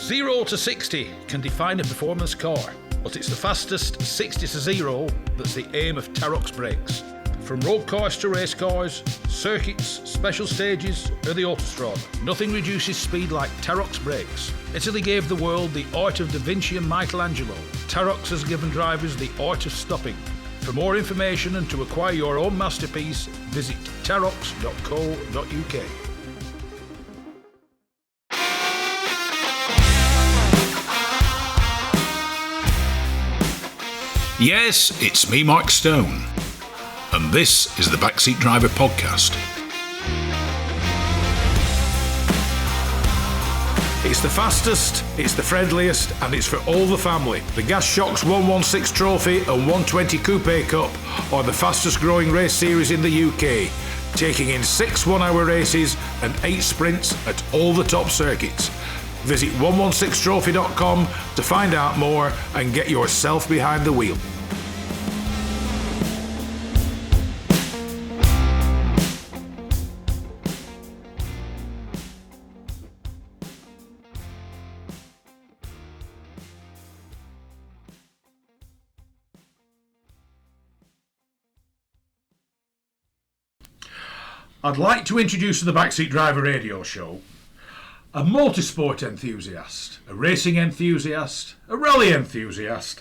0 to 60 can define a performance car, but it's the fastest 60 to 0 that's the aim of Tarok's brakes. From road cars to race cars, circuits, special stages, or the autostrada, nothing reduces speed like Tarok's brakes. Italy gave the world the art of Da Vinci and Michelangelo. Tarok's has given drivers the art of stopping. For more information and to acquire your own masterpiece, visit tarox.co.uk. Yes, it's me, Mike Stone, and this is the Backseat Driver Podcast. It's the fastest, it's the friendliest, and it's for all the family. The Gas Shocks 116 Trophy and 120 Coupe Cup are the fastest growing race series in the UK, taking in 6 one-hour races and 8 sprints at all the top circuits. Visit 116trophy.com to find out more and get yourself behind the wheel. I'd like to introduce to the Backseat Driver radio show a motorsport enthusiast, a racing enthusiast, a rally enthusiast,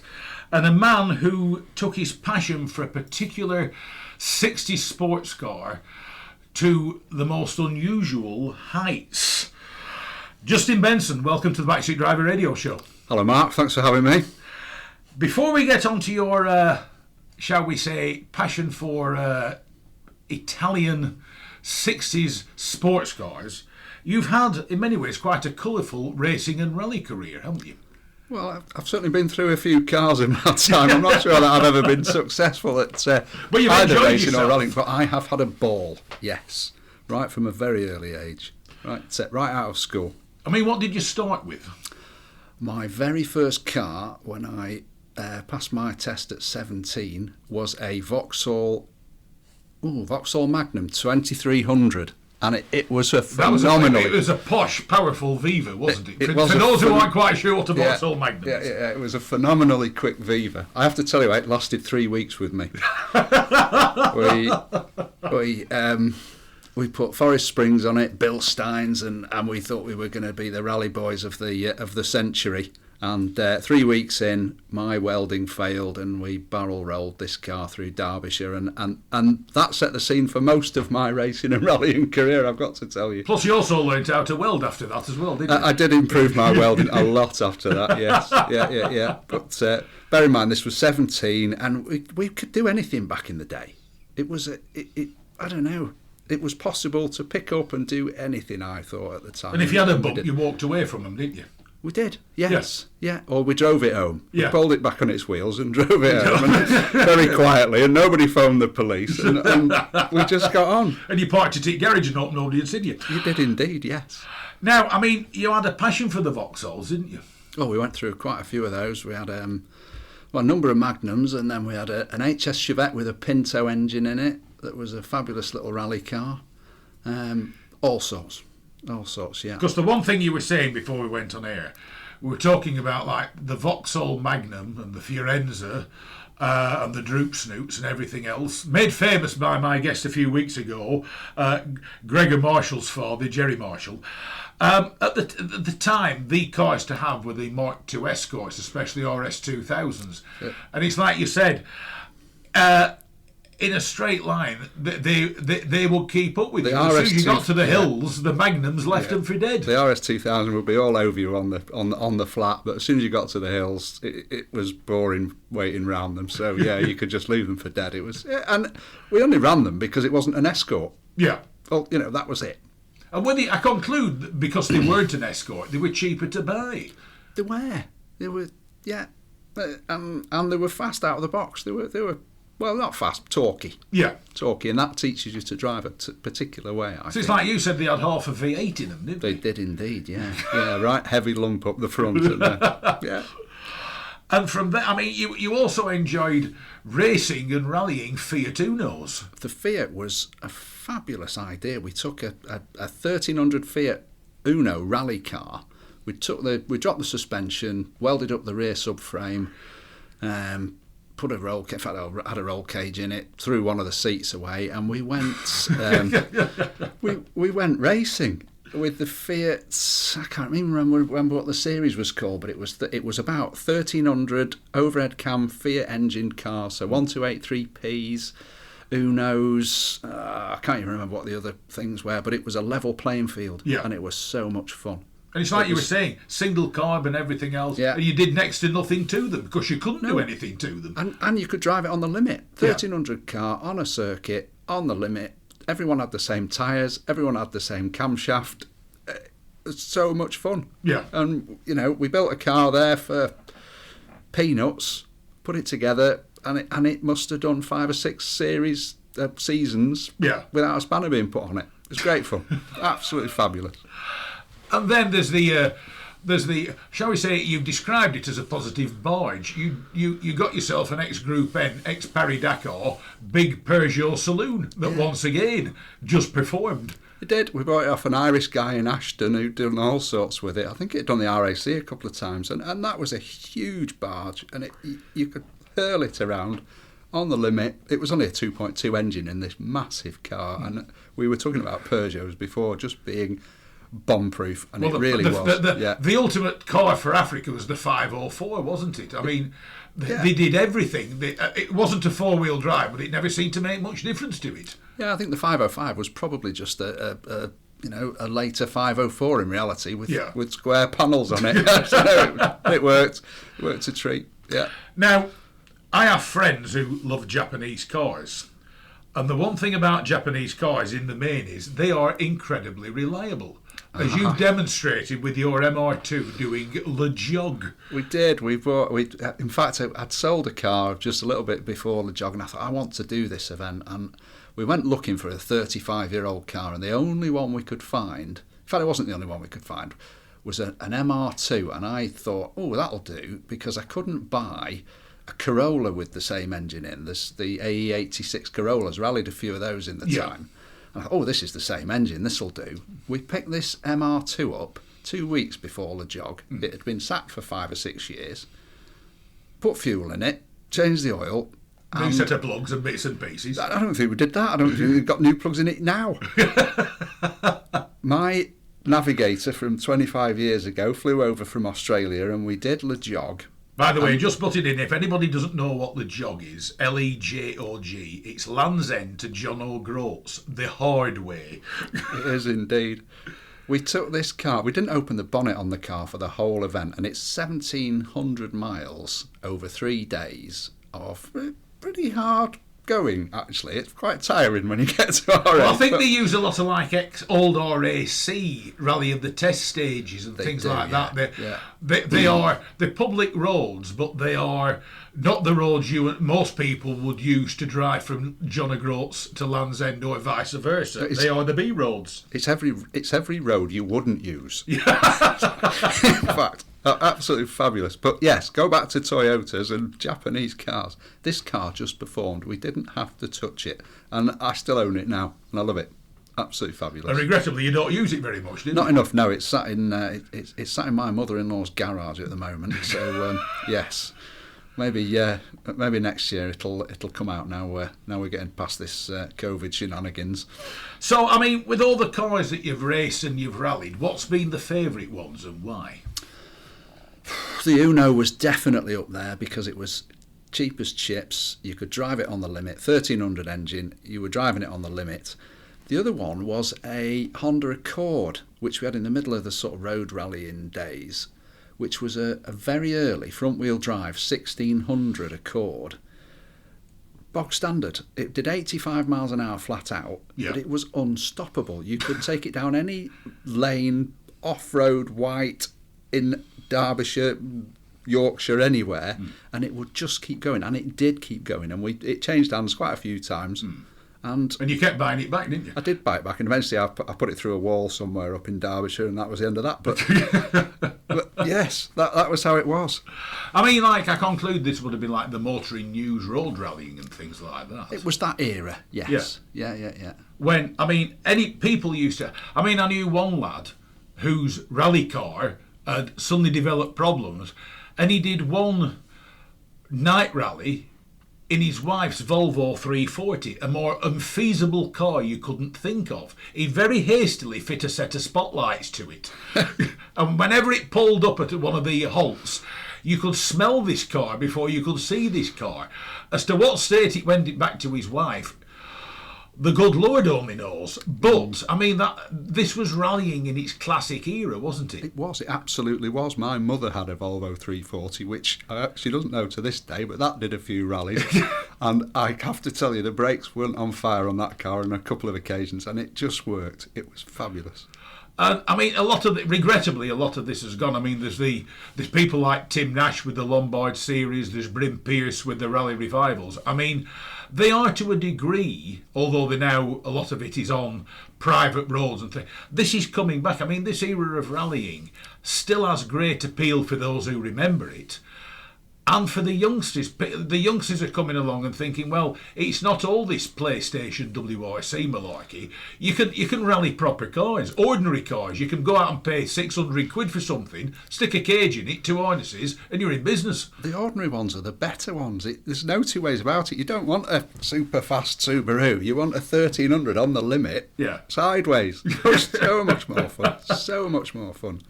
and a man who took his passion for a particular 60s sports car to the most unusual heights. Justin Benson, welcome to the Backseat Driver radio show. Hello Mark, thanks for having me. Before we get on to your, shall we say, passion for Italian 60s sports cars, you've had, in many ways, quite a colourful racing and rally career, haven't you? Well, I've certainly been through a few cars in that time. I'm not sure that I've ever been successful at either racing or rallying, but I have had a ball, yes, right from a very early age, right out of school. I mean, what did you start with? My very first car, when I passed my test at 17, was a Vauxhall Magnum 2300. And it was a phenomenal... It was a posh, powerful Viva, wasn't it? For those who aren't quite sure what a Vauxhall Magnum is. Yeah, it was a phenomenally quick Viva. I have to tell you, it lasted 3 weeks with me. We put Forest Springs on it, Bill Steins, and we thought we were going to be the rally boys of the century. And 3 weeks in, my welding failed, and we barrel rolled this car through Derbyshire, and that set the scene for most of my racing and rallying career, I've got to tell you. Plus, you also learned how to weld after that as well, didn't you? I did improve my welding a lot after that, yes. Yeah. But bear in mind, this was 17, and we could do anything back in the day. It was, I don't know, it was possible to pick up and do anything, I thought, at the time. And if you had a bump, you walked away from them, didn't you? We did, yes. Yeah. Or we drove it home. Yeah. We pulled it back on its wheels and drove it home, and very quietly, and nobody phoned the police, and we just got on. And you parked it at garage and nobody had seen you. You did indeed, yes. Now, I mean, you had a passion for the Vauxhalls, didn't you? Oh, we went through quite a few of those. We had a number of Magnums, and then we had an HS Chevette with a Pinto engine in it that was a fabulous little rally car. All sorts, yeah. Because the one thing you were saying before we went on air, we were talking about like the Vauxhall Magnum and the Fiorenza and the Droop Snoots and everything else, made famous by my guest a few weeks ago, Gregor Marshall's father, Jerry Marshall. At the time, the cars to have were the Mark II Escorts, especially RS2000s. Yeah. And it's like you said, in a straight line, they will keep up with you. As soon as you got to the hills, the Magnums left them for dead. The RS2000 would be all over you on the flat, but as soon as you got to the hills, it was boring waiting round them. So yeah, you could just leave them for dead. It was, and we only ran them because it wasn't an Escort. Yeah. Well, that was it. And I conclude because they weren't an Escort, they were cheaper to buy. They were, yeah, and they were fast out of the box. They were. Well, not fast, talky. Yeah. Talky, and that teaches you to drive a particular way, I think. It's like you said they had half a V8 in them, didn't they? They did indeed, yeah. Yeah, right, heavy lump up the front. And, yeah. And from there, I mean, you also enjoyed racing and rallying Fiat Unos. The Fiat was a fabulous idea. We took a 1300 Fiat Uno rally car We dropped the suspension, welded up the rear subframe, put a roll. In fact, I had a roll cage in it. Threw one of the seats away, and we went. we went racing with the Fiat. I can't even remember what the series was called, but it was about 1,300 overhead cam Fiat engine cars. So 1283Ps. Unos, I can't even remember what the other things were, but it was a level playing field, and it was so much fun. And it's like you were saying, single carb and everything else, and you did next to nothing to them because you couldn't do anything to them. And you could drive it on the limit. 1,300 car on a circuit, on the limit. Everyone had the same tyres, everyone had the same camshaft. It was so much fun. Yeah. And, we built a car there for peanuts, put it together, and it must have done 5 or 6 seasons without a spanner being put on it. It was great fun. Absolutely fabulous. And then there's the shall we say, you've described it as a positive barge. You got yourself an ex-Group N, ex-Paris Dakar, big Peugeot saloon that once again just performed. It did. We bought it off an Irish guy in Ashton who'd done all sorts with it. I think it had done the RAC a couple of times, and that was a huge barge, and you could hurl it around on the limit. It was only a 2.2 engine in this massive car, and we were talking about Peugeots before just being bomb-proof, and it really was. The ultimate car for Africa was the 504, wasn't it? I mean, they did everything. It wasn't a four-wheel drive, but it never seemed to make much difference to it. Yeah, I think the 505 was probably just a later 504 in reality with square panels on it. So it worked. It worked a treat. Yeah. Now, I have friends who love Japanese cars, and the one thing about Japanese cars in the main is they are incredibly reliable, as you've demonstrated with your MR2 doing Le Jog. We did. In fact, I'd sold a car just a little bit before Le Jog, and I thought, I want to do this event, and we went looking for a 35-year-old car, and the only one we could find, in fact, it wasn't the only one we could find, was an MR2, and I thought, that'll do, because I couldn't buy a Corolla with the same engine in. There's the AE86 Corollas, rallied a few of those in the time. And I thought, this is the same engine, this'll do. We picked this MR2 up 2 weeks before the jog. It had been sat for 5 or 6 years. Put fuel in it, changed the oil. New set of plugs and bits and pieces. I don't think we did that. I don't think we've got new plugs in it now. My Navigator from 25 years ago flew over from Australia, and we did Le Jog. By the way, just put it in, if anybody doesn't know what Le Jog is, LEJOG, it's Land's End to John O'Groats, the hard way. It is indeed. We took this car, we didn't open the bonnet on the car for the whole event, and it's 1,700 miles over 3 days of pretty hard going, actually. It's quite tiring when you get to RA. Well, I think they use a lot of old RAC, Rally of the Test stages and things like that. They are the public roads, but they are not the roads most people would use to drive from John O'Groats to Land's End or vice versa. They are the B roads. It's every road you wouldn't use. In fact, absolutely fabulous. But yes, go back to Toyotas and Japanese cars. This car just performed. We didn't have to touch it, and I still own it now, and I love it. Absolutely fabulous. And regrettably, you don't use it very much, do you? Not enough. No, it's sat in it's sat in my mother-in-law's garage at the moment. So yes, maybe next year it'll come out. Now we're getting past this COVID shenanigans. So I mean, with all the cars that you've raced and you've rallied, what's been the favourite ones and why? The Uno was definitely up there because it was cheap as chips. You could drive it on the limit. 1,300 engine. You were driving it on the limit. The other one was a Honda Accord, which we had in the middle of the sort of road rallying days, which was a very early front-wheel drive 1,600 Accord. Bog standard. It did 85 miles an hour flat out, but it was unstoppable. You could take it down any lane, off-road, white, in Derbyshire, Yorkshire, anywhere, and it would just keep going. And it did keep going, and it changed hands quite a few times. And you kept buying it back, didn't you? I did buy it back, and eventually I put it through a wall somewhere up in Derbyshire, and that was the end of that. But yes, that was how it was. I mean, I conclude this would have been like the Motoring News road rallying and things like that. It was that era, yes. Yeah. When, I mean, any people used to... I mean, I knew one lad whose rally car had suddenly developed problems, and he did one night rally in his wife's Volvo 340, a more unfeasible car you couldn't think of. He very hastily fit a set of spotlights to it. And whenever it pulled up at one of the halts, you could smell this car before you could see this car. As to what state it went back to his wife, the good Lord only knows. But, I mean, this was rallying in its classic era, wasn't it? It was. It absolutely was. My mother had a Volvo 340, which she doesn't know to this day, but that did a few rallies. And I have to tell you, the brakes weren't on fire on that car on a couple of occasions, and it just worked. It was fabulous. And I mean, regrettably, a lot of this has gone. I mean, there's people like Tim Nash with the Lombard series. There's Bryn Pearce with the rally revivals. I mean, they are to a degree, although a lot of it is on private roads and things. This is coming back. I mean, this era of rallying still has great appeal for those who remember it. And for the youngsters are coming along and thinking, well, it's not all this PlayStation WRC malarkey. You can rally proper cars, ordinary cars. You can go out and pay 600 quid for something, stick a cage in it, 2 harnesses, and you're in business. The ordinary ones are the better ones. There's no two ways about it. You don't want a super fast Subaru. You want a 1300 on the limit. Yeah. Sideways. So much more fun. So much more fun.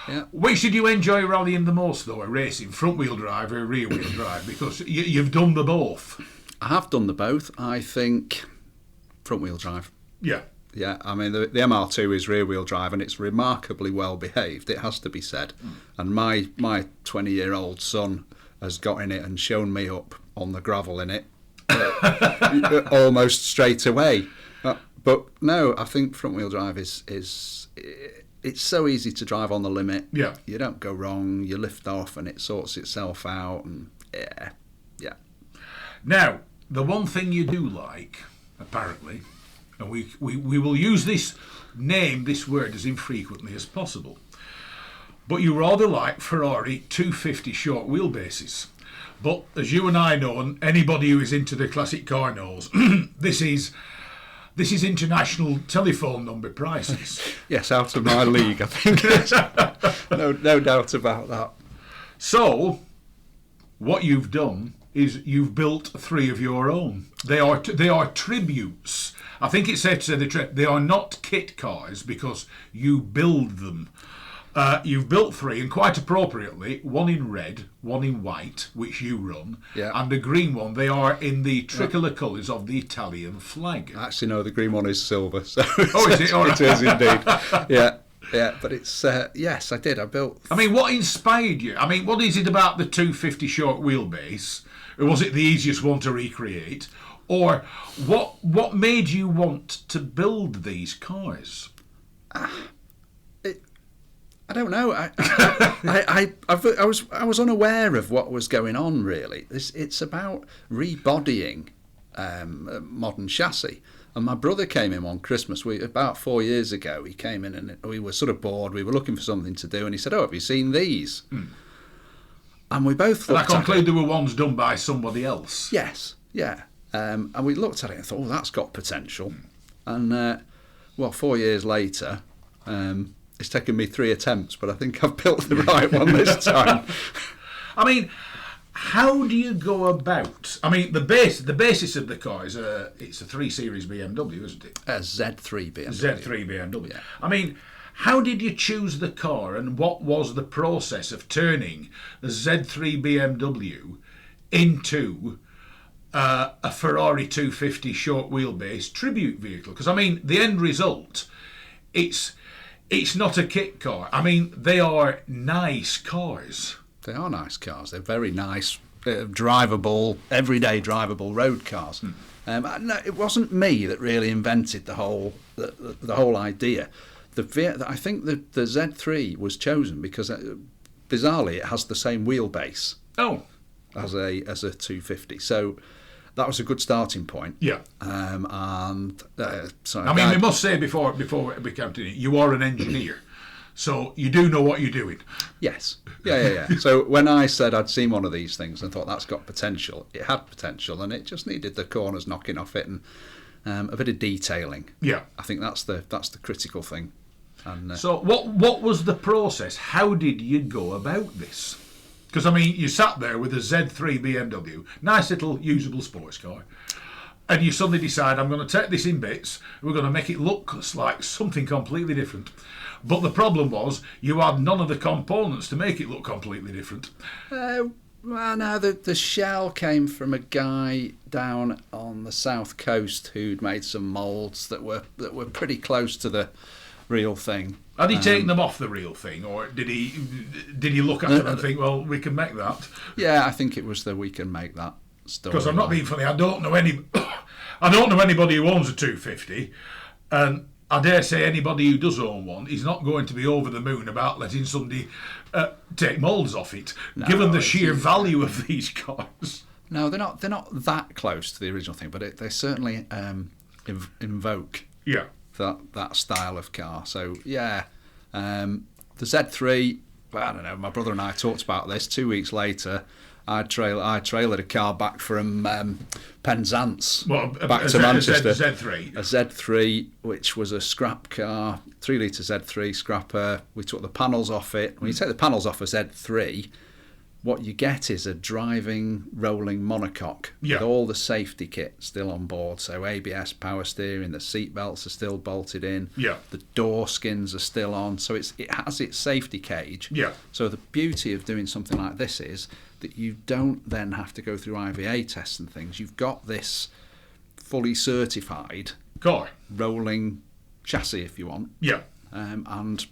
Yeah. Which did you enjoy rallying the most, though, racing, front-wheel drive or rear-wheel drive? Because you've done the both. I have done the both. I think front-wheel drive. Yeah. Yeah, I mean, the MR2 is rear-wheel drive, and it's remarkably well behaved, it has to be said. And my 20-year-old son has got in it and shown me up on the gravel in it almost straight away. But no, I think front-wheel drive is it's so easy to drive on the limit. Yeah. You don't go wrong, you lift off and it sorts itself out, and yeah. Now, the one thing you do like, apparently, and we will use this word as infrequently as possible, but you rather like Ferrari 250 short wheelbases. But as you and I know, and anybody who is into the classic car knows, this is international telephone number prices. Yes, out of my league, I think. No doubt about that. So, what you've done is you've built 3 of your own. They are tributes. I think it's safe to say they are not kit cars because you build them. You've built 3, and quite appropriately, 1 in red, 1 in white, which you run, and a green one. They are in the tricolour colours of the Italian flag. Actually, no, the green one is silver. So is it? It is indeed. Yeah, but it's, yes, I did. I built... I mean, what inspired you? I mean, what is it about the 250 short wheelbase? Or was it the easiest one to recreate? Or what made you want to build these cars? I don't know. I was unaware of what was going on. Really, it's about rebodying modern chassis. And my brother came in one Christmas. About 4 years ago, he came in and we were sort of bored. We were looking for something to do, and he said, "Oh, have you seen these?" And we both looked. And I conclude there were ones done by somebody else. Yes, yeah. And we looked at it and thought, "Oh, that's got potential." And 4 years later. It's taken me 3 attempts, but I think I've built the right one this time. I mean, how do you go about? I mean, the basis of the car is it's a 3 Series BMW, isn't it? A Z3 BMW. Z3 BMW. Yeah. I mean, how did you choose the car, and what was the process of turning the Z3 BMW into a Ferrari 250 short wheelbase tribute vehicle? Because I mean, the end result, it's not a kit car. I mean, they are nice cars. They are nice cars. They're very nice, drivable, everyday drivable road cars. No, it wasn't me that really invented the whole idea. I think the Z3 was chosen because, bizarrely, it has the same wheelbase. Oh. As a 250. So that was a good starting point. Yeah. We must say before we continue, you are an engineer, so you do know what you're doing. Yes. Yeah. So when I said I'd seen one of these things and thought that's got potential, it had potential, and it just needed the corners knocking off it and a bit of detailing. Yeah. I think that's the critical thing. And So what was the process? How did you go about this? Because, I mean, you sat there with a Z3 BMW, nice little usable sports car, and you suddenly decide, I'm going to take this in bits, we're going to make it look like something completely different. But the problem was, you had none of the components to make it look completely different. well, no, the shell came from a guy down on the south coast who'd made some moulds that were pretty close to the real thing. Had he taken them off the real thing, or did he look at them and think, well, we can make that? Yeah, I think it was the we can make that story. Because I'm not being funny, I don't know anybody who owns a 250, and I dare say anybody who does own one is not going to be over the moon about letting somebody take moulds off it, given the sheer value of these cars. No, they're not that close to the original thing, but they certainly invoke that style of car. So yeah, the Z3. I don't know. My brother and I talked about this. 2 weeks later, I trailered a car back from Penzance back to Manchester. A Z3, which was a scrap car, 3 litre Z3 scrapper. We took the panels off it. When you take the panels off a Z3, what you get is a driving rolling monocoque with all the safety kit still on board. So ABS, power steering, the seat belts are still bolted in. Yeah. The door skins are still on. So it has its safety cage. Yeah. So the beauty of doing something like this is that you don't then have to go through IVA tests and things. You've got this fully certified car rolling chassis, if you want. Yeah. And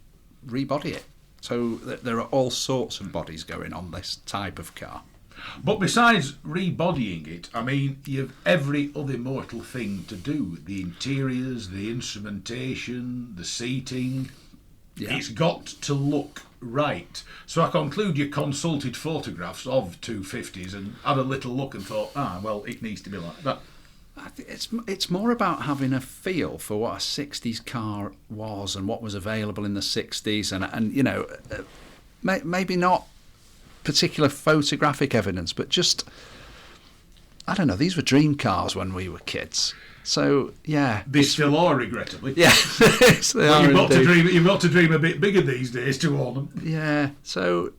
rebody it. So there are all sorts of bodies going on this type of car. But besides rebodying it, I mean, you've every other mortal thing to do. The interiors, the instrumentation, the seating. Yeah. It's got to look right. So I conclude you consulted photographs of 250s and had a little look and thought, well, it needs to be like that. I think it's more about having a feel for what a 60s car was and what was available in the 60s and you know, maybe not particular photographic evidence, but just, I don't know, these were dream cars when we were kids. So, yeah. They still are, regrettably. Yeah. You've got to dream a bit bigger these days to own them. Yeah, so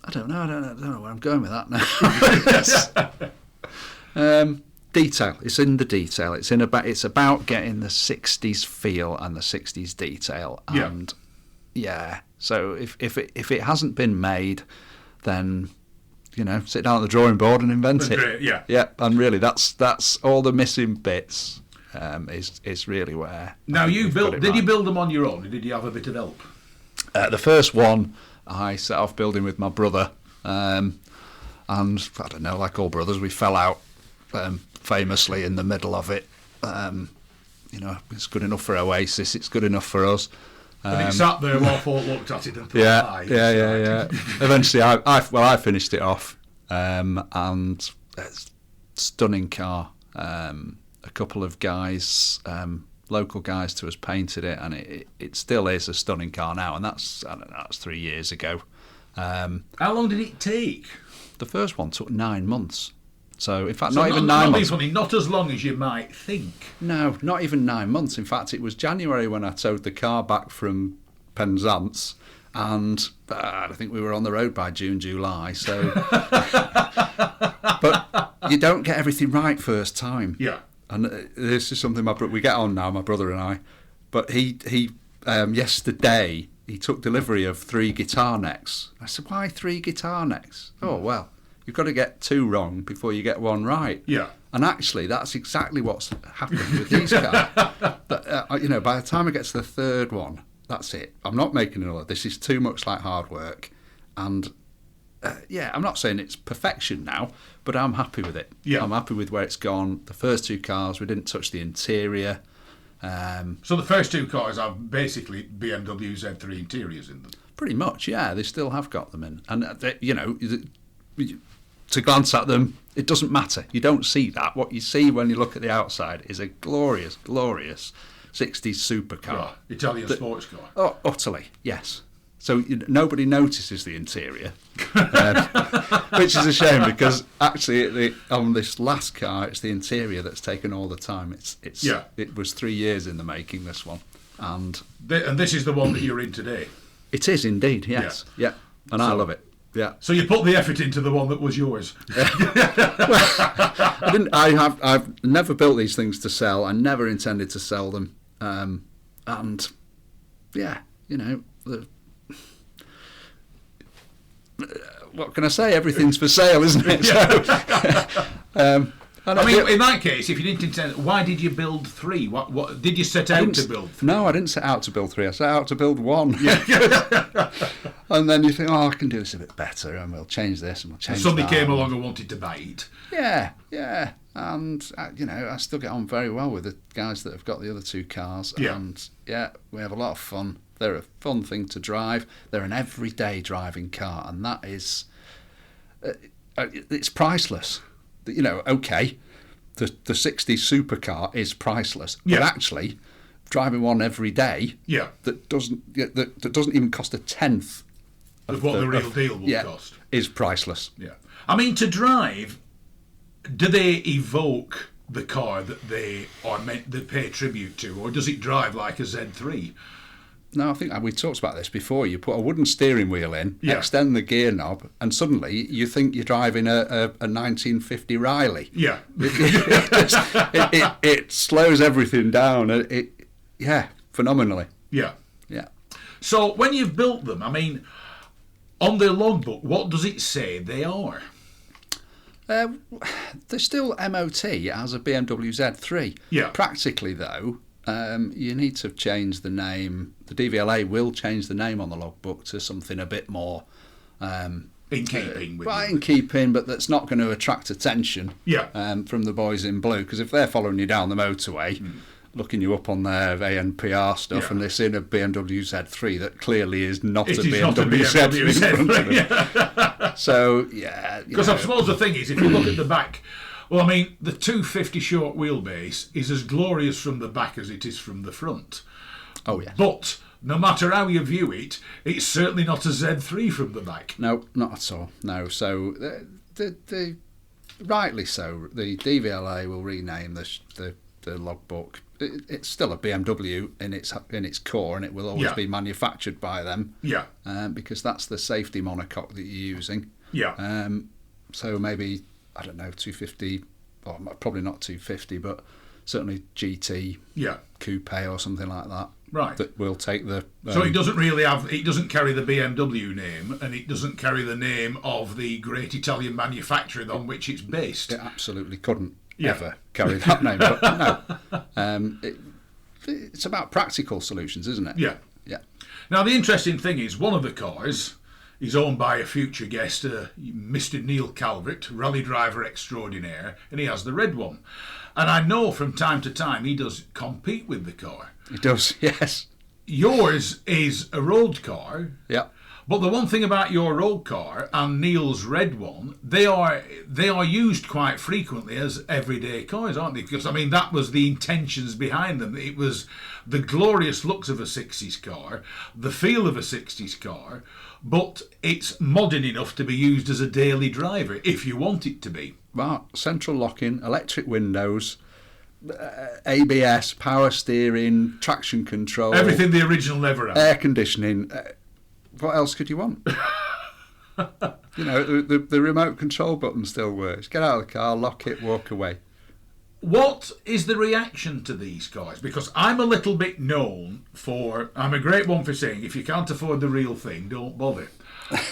I don't know where I'm going with that now. Detail. It's in the detail. It's about getting the 60s feel and the 60s detail. And so if it hasn't been made, then you know, sit down at the drawing board and invent it. Yeah. And really, that's all the missing bits. Is really where. Now you built. Did you build them on your own, or did you have a bit of help? The first one I set off building with my brother, and I don't know, like all brothers, we fell out famously in the middle of it. You know, it's good enough for Oasis, it's good enough for us. And it sat there while folk looked at it and thought, yeah. Eventually, I finished it off, and it's a stunning car. A couple of guys, local guys to us, painted it, and it still is a stunning car now. And that's 3 years ago. How long did it take? The first one took 9 months. So, in fact, not even 9 months. Funny, not as long as you might think. No, not even 9 months. In fact, it was January when I towed the car back from Penzance, and I think we were on the road by June, July. So, but you don't get everything right first time. Yeah. And this is something we get on now, my brother and I. But he yesterday he took delivery of 3 guitar necks. I said, why 3 guitar necks? Oh well. You've got to get 2 wrong before you get 1 right. Yeah. And actually, that's exactly what's happened with these cars. But, you know, by the time I get to the 3rd one, that's it. I'm not making another. This is too much like hard work. And, I'm not saying it's perfection now, but I'm happy with it. Yeah. I'm happy with where it's gone. The first 2 cars, we didn't touch the interior. So the first 2 cars have basically BMW Z3 interiors in them? Pretty much, yeah. They still have got them in. And, you know, to glance at them, it doesn't matter. You don't see that. What you see when you look at the outside is a glorious, glorious 60s supercar. Yeah, Italian sports car. Oh, utterly, yes. So nobody notices the interior, which is a shame because actually on this last car, it's the interior that's taken all the time. It was 3 years in the making, this one, and this is the one that you're in today. It is indeed, yes, yeah, and I love it. Yeah. So you put the effort into the one that was yours. Well, I've never built these things to sell. I never intended to sell them, and yeah, what can I say? Everything's for sale, isn't it? So, I mean, in that case, if you didn't intend, why did you build 3? What did you set out to build 3? No, I didn't set out to build 3. I set out to build 1. And then you think, I can do this a bit better, and we'll change this, and we'll change that. Somebody came along and wanted to buy it. Yeah, and I still get on very well with the guys that have got the other 2 cars, and we have a lot of fun. They're a fun thing to drive. They're an everyday driving car, and that is, it's priceless. Okay, the 60s supercar is priceless, but actually, driving one every day, that doesn't even cost a tenth of what the real deal will cost, is priceless. Yeah, I mean, to drive, do they evoke the car that they pay tribute to, or does it drive like a Z3? No, I think we talked about this before. You put a wooden steering wheel in, extend the gear knob, and suddenly you think you're driving a 1950 Riley. Yeah. It slows everything down. Phenomenally. Yeah. Yeah. So when you've built them, I mean, on the logbook, what does it say they are? They're still MOT as a BMW Z3. Yeah. Practically, though, you need to change the name. The DVLA will change the name on the logbook to something a bit more in keeping with in keeping, but that's not going to attract attention from the boys in blue, because if they're following you down the motorway, looking you up on their ANPR stuff, and they see a BMW Z3 that clearly is not a BMW Z3 in front of them. So, because I suppose the thing is, if you look at the back, well, I mean, the 250 short wheelbase is as glorious from the back as it is from the front. Oh, yeah. But no matter how you view it, it's certainly not a Z3 from the back. No, not at all. No. So, the rightly so, the DVLA will rename the logbook. It's still a BMW in its core, and it will always be manufactured by them. Yeah. Because that's the safety monocoque that you're using. Yeah. So maybe, I don't know, 250, or probably not 250, but certainly GT coupe or something like that. Right. That will take the. So it doesn't carry the BMW name, and it doesn't carry the name of the great Italian manufacturer on which it's based. It absolutely couldn't ever carry that name. But no, it's about practical solutions, isn't it? Yeah. Yeah. Now the interesting thing is, one of the cars is owned by a future guest, Mr. Neil Calvert, rally driver extraordinaire, and he has the red one. And I know from time to time he does compete with the car. He does, yes. Yours is a road car. Yeah. But the one thing about your road car and Neil's red one, they are used quite frequently as everyday cars, aren't they? Because, I mean, that was the intentions behind them. It was the glorious looks of a 60s car, the feel of a 60s car, but it's modern enough to be used as a daily driver, if you want it to be. Well, central locking, electric windows, ABS, power steering, traction control. Everything the original never had. Air conditioning. What else could you want? The remote control button still works. Get out of the car, lock it, walk away. What is the reaction to these cars? Because I'm a little bit known for, I'm a great one for saying, if you can't afford the real thing, don't bother.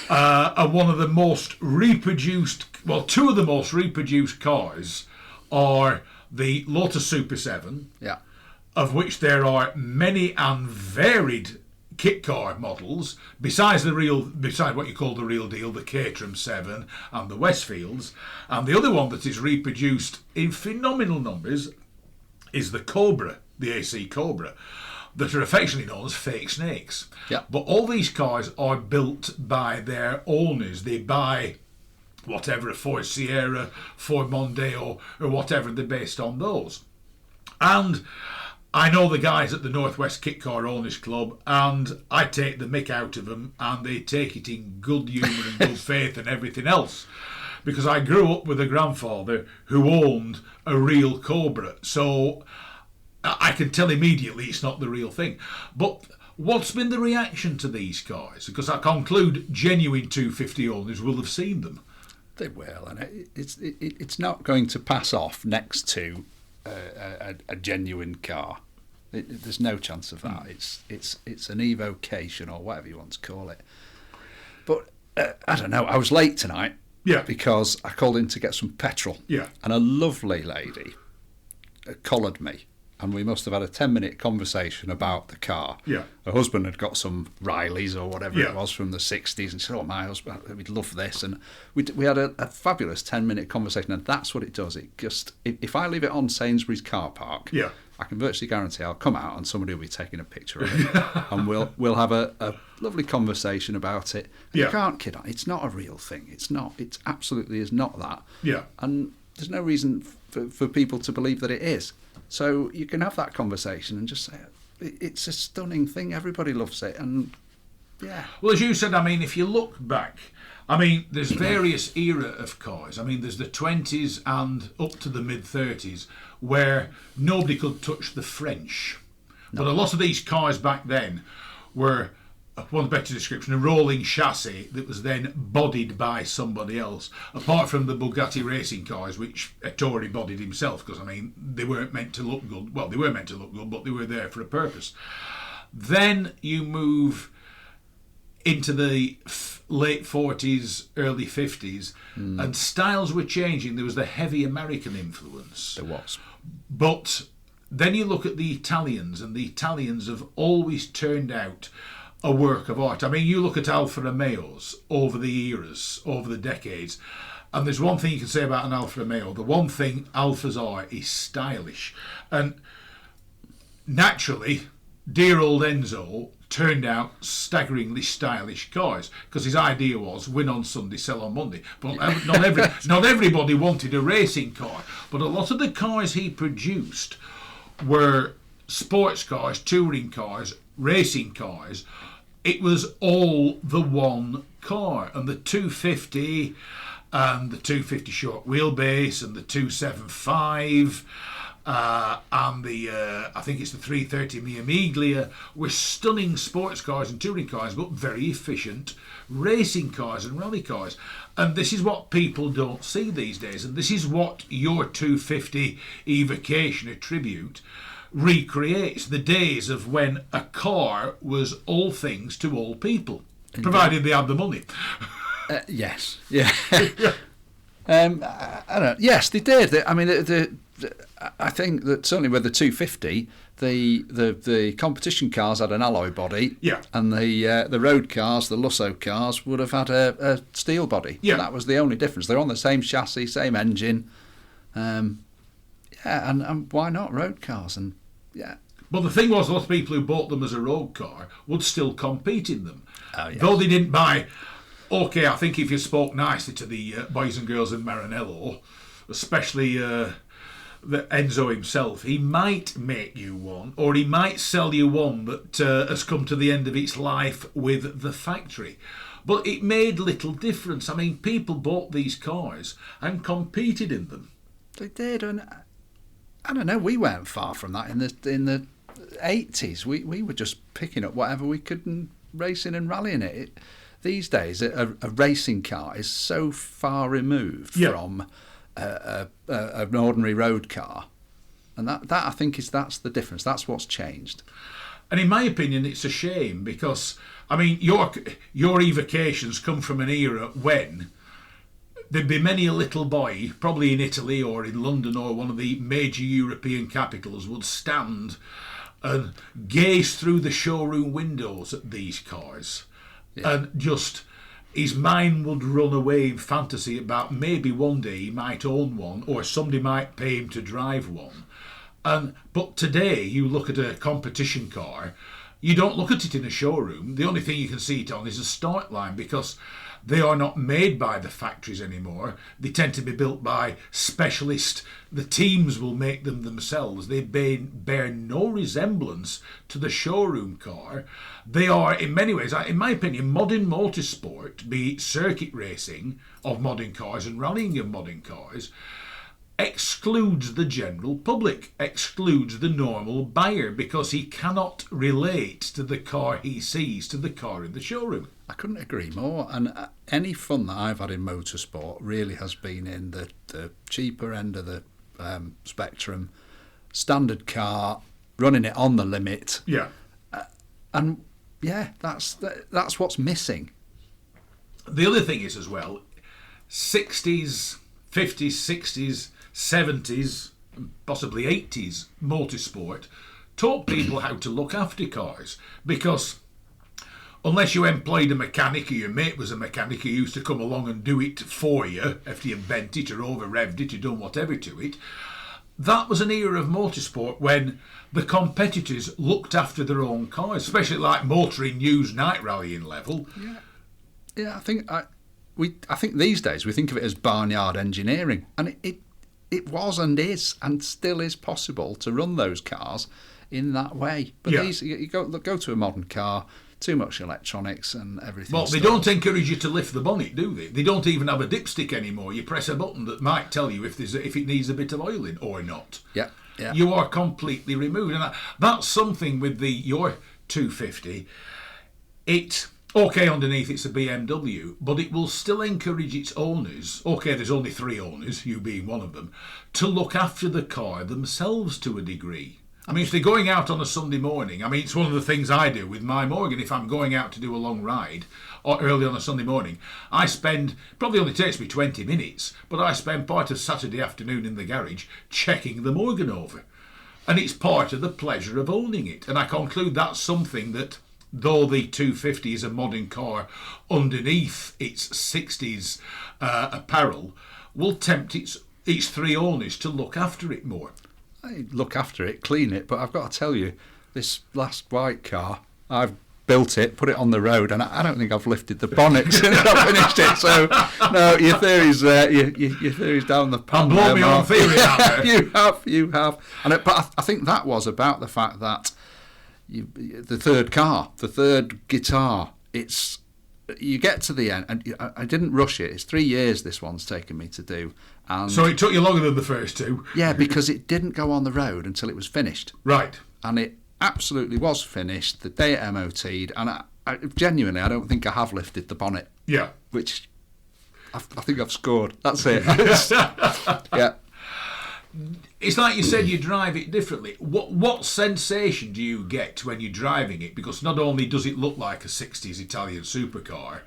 And one of the most reproduced, well, two of the most reproduced cars are the Lotus Super 7, of which there are many and varied kit car models, besides what you call the real deal, the Caterham 7 and the Westfields. And the other one that is reproduced in phenomenal numbers is the Cobra, the AC Cobra, that are affectionately known as fake snakes. Yeah. But all these cars are built by their owners. They buy whatever, a Ford Sierra, Ford Mondeo, or whatever, they're based on those. And I know the guys at the Northwest Kit Car Owners Club, and I take the mick out of them, and they take it in good humour and good faith and everything else. Because I grew up with a grandfather who owned a real Cobra, so I can tell immediately it's not the real thing. But what's been the reaction to these cars? Because I conclude genuine 250 owners will have seen them. They will, and it's not going to pass off next to a genuine car. There's no chance of that. It's an evocation or whatever you want to call it. But I don't know. I was late tonight. Yeah. Because I called in to get some petrol. Yeah. And a lovely lady collared me. And we must have had a 10-minute conversation about the car. Yeah. Her husband had got some Rileys or whatever Yeah. it was from the 60s. And she said, oh, my husband, we'd love this. And we had a fabulous 10-minute conversation. And that's what it does. It just, if I leave it on Sainsbury's car park, Yeah. I can virtually guarantee I'll come out and somebody will be taking a picture of it. And we'll have a lovely conversation about it. Yeah. You can't kid on. It's not a real thing. It's not. It absolutely is not that. Yeah. And there's no reason for people to believe that it is. So you can have that conversation and just say, it's a stunning thing. Everybody loves it. And yeah. Well, as you said, I mean, if you look back, I mean, there's various era of cars. I mean, there's the 20s and up to the mid-30s where nobody could touch the French. No. But a lot of these cars back then were, one better description, a rolling chassis that was then bodied by somebody else, apart from the Bugatti racing cars, which Ettore bodied himself, because, I mean, they weren't meant to look good. Well, they were meant to look good, but they were there for a purpose. Then you move into the late 40s, early 50s, and styles were changing. There was the heavy American influence. There was. But then you look at the Italians, and the Italians have always turned out a work of art. I mean, you look at Alfa Romeos over the eras, over the decades, and there's one thing you can say about an Alfa Romeo. The one thing Alfas are is stylish. And naturally, dear old Enzo turned out staggeringly stylish cars, because his idea was win on Sunday, sell on Monday. But not everybody wanted a racing car. But a lot of the cars he produced were sports cars, touring cars, racing cars. It was all the one car. And the 250 and the 250 short wheelbase and the 275 and the I think it's the 330 Mia Miglia were stunning sports cars and touring cars, but very efficient racing cars and rally cars. And this is what people don't see these days, and this is what your 250 Evocation, a tribute, recreates. The days of when a car was all things to all people, provided they had the money. Yes, yeah. I don't know. Yes, they did. I mean, I think that certainly with the 250, the competition cars had an alloy body, yeah, and the road cars, the Lusso cars, would have had a steel body. Yeah, that was the only difference. They're on the same chassis, same engine. Yeah, and why not road cars? And yeah. But the thing was, a lot of people who bought them as a road car would still compete in them, yes. Though they didn't buy. Okay, I think if you spoke nicely to the boys and girls in Maranello, especially the Enzo himself, he might make you one, or he might sell you one that has come to the end of its life with the factory. But it made little difference. I mean, people bought these cars and competed in them. They did, and I don't know. We weren't far from that in the 80s. We were just picking up whatever we could and racing and rallying it. These days, a racing car is so far removed from an ordinary road car, and that I think that's the difference. That's what's changed. And in my opinion, it's a shame, because I mean, your evocations come from an era when there'd be many a little boy, probably in Italy or in London or one of the major European capitals, would stand and gaze through the showroom windows at these cars. Yeah. And just his mind would run away in fantasy about maybe one day he might own one, or somebody might pay him to drive one. But today you look at a competition car you don't look at it in a showroom. The only thing you can see it on is a start line, because they are not made by the factories anymore. They tend to be built by specialists. The teams will make them themselves. They bear no resemblance to the showroom car. They are, in many ways, in my opinion, modern motorsport, be it circuit racing of modern cars and rallying of modern cars, excludes the general public, excludes the normal buyer, because he cannot relate to the car he sees to the car in the showroom. I couldn't agree more. And any fun that I've had in motorsport really has been in the cheaper end of the spectrum, standard car, running it on the limit. Yeah. And yeah, that's what's missing. The other thing is as well, 60s, 50s, 60s, 70s, possibly 80s motorsport taught people how to look after cars, because unless you employed a mechanic or your mate was a mechanic who used to come along and do it for you, if you bent it or over-revved it or done whatever to it, that was an era of motorsport when the competitors looked after their own cars, especially like motoring news night rallying level. Yeah, I think these days we think of it as barnyard engineering, and it was and is and still is possible to run those cars in that way. But these, you go to a modern car, too much electronics and everything. Well, they don't encourage you to lift the bonnet, do they? They don't even have a dipstick anymore. You press a button that might tell you if it needs a bit of oil in or not. Yeah. You are completely removed, and that's something with your 250. Okay, underneath it's a BMW, but it will still encourage its owners, okay, there's only 3 owners, you being one of them, to look after the car themselves to a degree. I mean, if they're going out on a Sunday morning, I mean, it's one of the things I do with my Morgan. If I'm going out to do a long ride or early on a Sunday morning, I spend, probably only takes me 20 minutes, but I spend part of Saturday afternoon in the garage checking the Morgan over. And it's part of the pleasure of owning it. And I conclude that's something that, though the 250 is a modern car underneath its 60s apparel, will tempt its 3 owners to look after it more. I look after it, clean it, but I've got to tell you, this last white car, I've built it, put it on the road, and I don't think I've lifted the bonnet since I finished it. So, no, your theory's your theory's down the pan. Blow me on theory out there. You have. But I think that was about the fact that the third guitar, you get to the end, and I didn't rush it. It's 3 years this one's taken me to do. And so it took you longer than the first 2? Yeah, because it didn't go on the road until it was finished. Right. And it absolutely was finished the day it MOT'd, and I genuinely, I don't think I have lifted the bonnet. Yeah. Which I think I've scored. That's it. Yeah. It's like you said, you drive it differently. What sensation do you get when you're driving it? Because not only does it look like a 60s Italian supercar,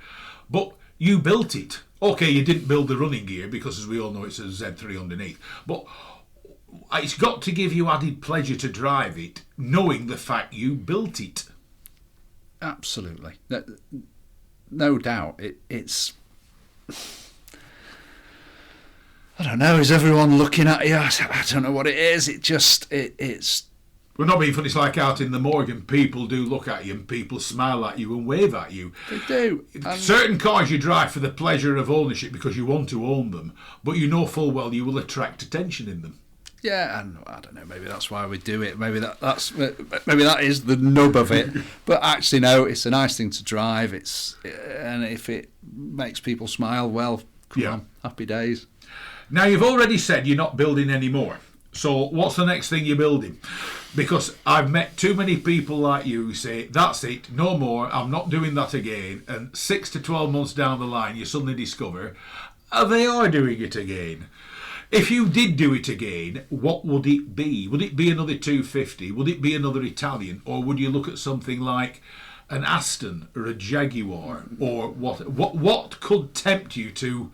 but you built it. Okay, you didn't build the running gear because, as we all know, it's a Z3 underneath. But it's got to give you added pleasure to drive it, knowing the fact you built it. Absolutely. No doubt. It's... I don't know, is everyone looking at you? I don't know what it is. It's... Well, not being funny, it's like out in the Morgan, people do look at you and people smile at you and wave at you. They do. Certain cars you drive for the pleasure of ownership because you want to own them, but you know full well you will attract attention in them. Yeah, and I don't know, maybe that's why we do it. Maybe that is the nub of it. But actually, no, it's a nice thing to drive. And if it makes people smile, well, come on, happy days. Now, you've already said you're not building any more. So what's the next thing you're building? Because I've met too many people like you who say, that's it, no more, I'm not doing that again. And 6 to 12 months down the line, you suddenly discover they are doing it again. If you did do it again, what would it be? Would it be another 250? Would it be another Italian? Or would you look at something like an Aston or a Jaguar? Or what could tempt you to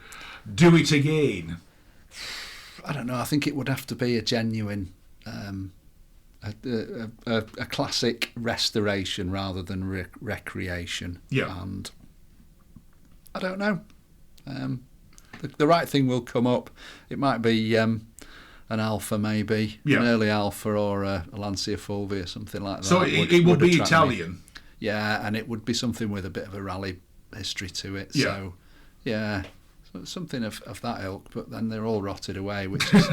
do it again? I don't know. I think it would have to be a genuine, a classic restoration rather than recreation. Yeah. And I don't know. The right thing will come up. It might be an Alfa maybe, an early Alfa or a Lancia Fulvia, something like that. So it would be Italian? Me. Yeah, and it would be something with a bit of a rally history to it. So, yeah, something of that ilk, but then they're all rotted away, which is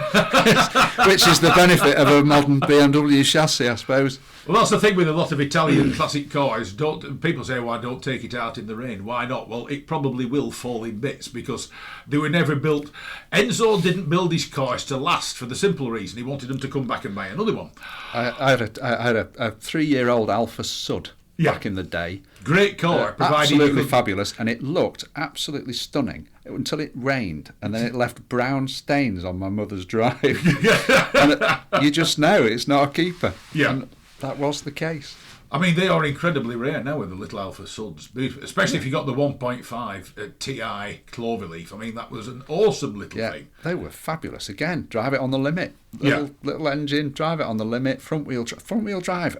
which is the benefit of a modern BMW chassis, I suppose. Well, that's the thing with a lot of Italian classic cars. People say, "Why don't take it out in the rain?" Why not? Well, it probably will fall in bits because they were never built. Enzo didn't build his cars to last for the simple reason he wanted them to come back and buy another one. I had a 3-year-old Alfa Sud back in the day. Great car, absolutely fabulous, and it looked absolutely stunning until it rained, and then it left brown stains on my mother's drive. And you just know it's not a keeper. Yeah, and that was the case. I mean, they are incredibly rare now with the little Alfa Suds, especially if you got the 1.5 Ti Cloverleaf. I mean, that was an awesome little thing. They were fabulous. Again, drive it on the limit. Little engine, drive it on the limit. Front wheel drive.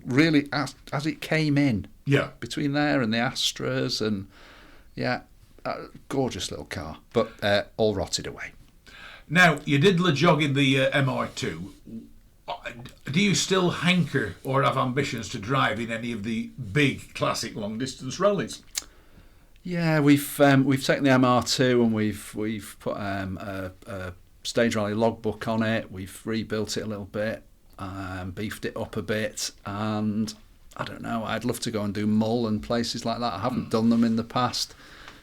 Really, as it came in. Yeah. Between there and the Astras, and gorgeous little car, but all rotted away. Now, you did the jog in the MR2. Do you still hanker or have ambitions to drive in any of the big classic long distance rallies? Yeah, we've taken the MR2 and we've put a stage rally logbook on it. We've rebuilt it a little bit, beefed it up a bit, and I don't know, I'd love to go and do Mull and places like that. I haven't done them in the past,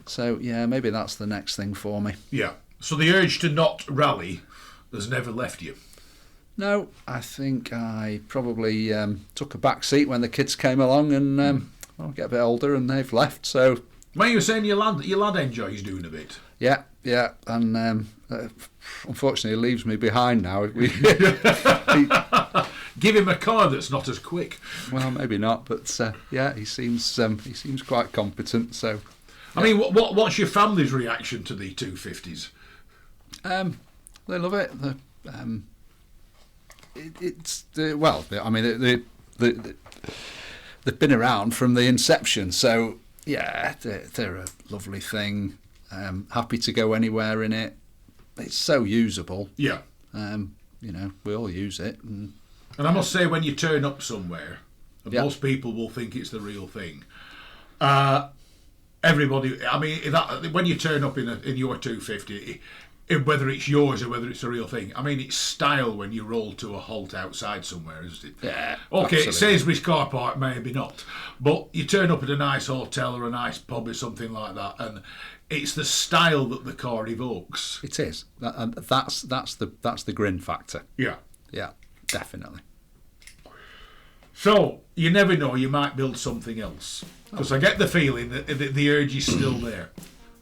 so yeah, maybe that's the next thing for me. Yeah. So the urge to not rally has never left you? No, I think I probably took a back seat when the kids came along, and I get a bit older and they've left. So, well, you were saying your lad enjoys doing a bit. Yeah, and unfortunately, he leaves me behind now. Give him a car that's not as quick. Well, maybe not, but he seems quite competent. So, I mean, what's your family's reaction to the 250s? They love it. They've been around from the inception, so yeah, they're a lovely thing. Happy to go anywhere in it. It's so usable. Yeah. We all use it. And I must say, when you turn up somewhere, and most people will think it's the real thing. Everybody, I mean, when you turn up in your 250, whether it's yours or whether it's a real thing, I mean, it's style when you roll to a halt outside somewhere, isn't it? Yeah. Okay, Sainsbury's car park, maybe not, but you turn up at a nice hotel or a nice pub or something like that, and it's the style that the car evokes. It is, and that's the grin factor. Yeah. Yeah, definitely. So you never know, you might build something else, because I get the feeling that the urge is still there.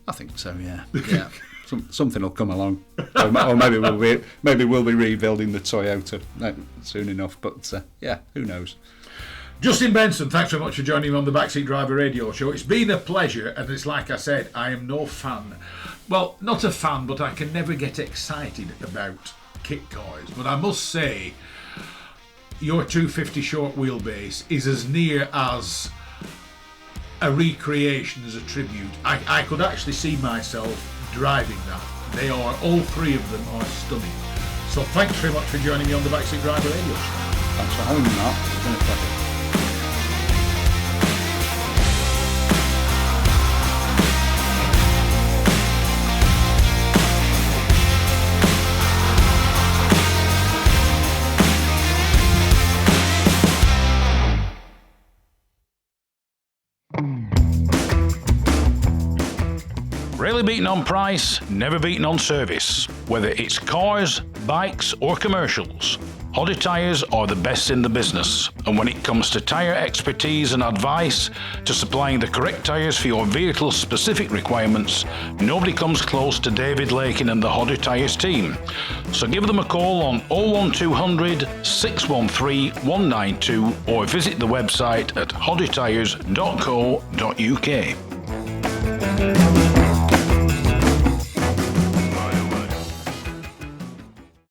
I think so. Yeah. Yeah. Something will come along, or maybe we'll be rebuilding the Toyota soon enough. But who knows? Justin Benson, thanks very much for joining me on the Backseat Driver Radio Show. It's been a pleasure, and it's like I said, I am no fan. Well, not a fan, but I can never get excited about kit cars. But I must say, your 250 short wheelbase is as near as a recreation as a tribute. I could actually see myself driving that. They are, all three of them are stunning. So thanks very much for joining me on the Backseat Driver Radio Show. Thanks for having me, Mark. It's been a pleasure. Rarely beaten on price, never beaten on service. Whether it's cars, bikes or commercials, Hoddy Tyres are the best in the business. And when it comes to tyre expertise and advice to supplying the correct tyres for your vehicle's specific requirements, nobody comes close to David Lakin and the Hoddy Tyres team. So give them a call on 01200 613 192 or visit the website at hoddytyres.co.uk.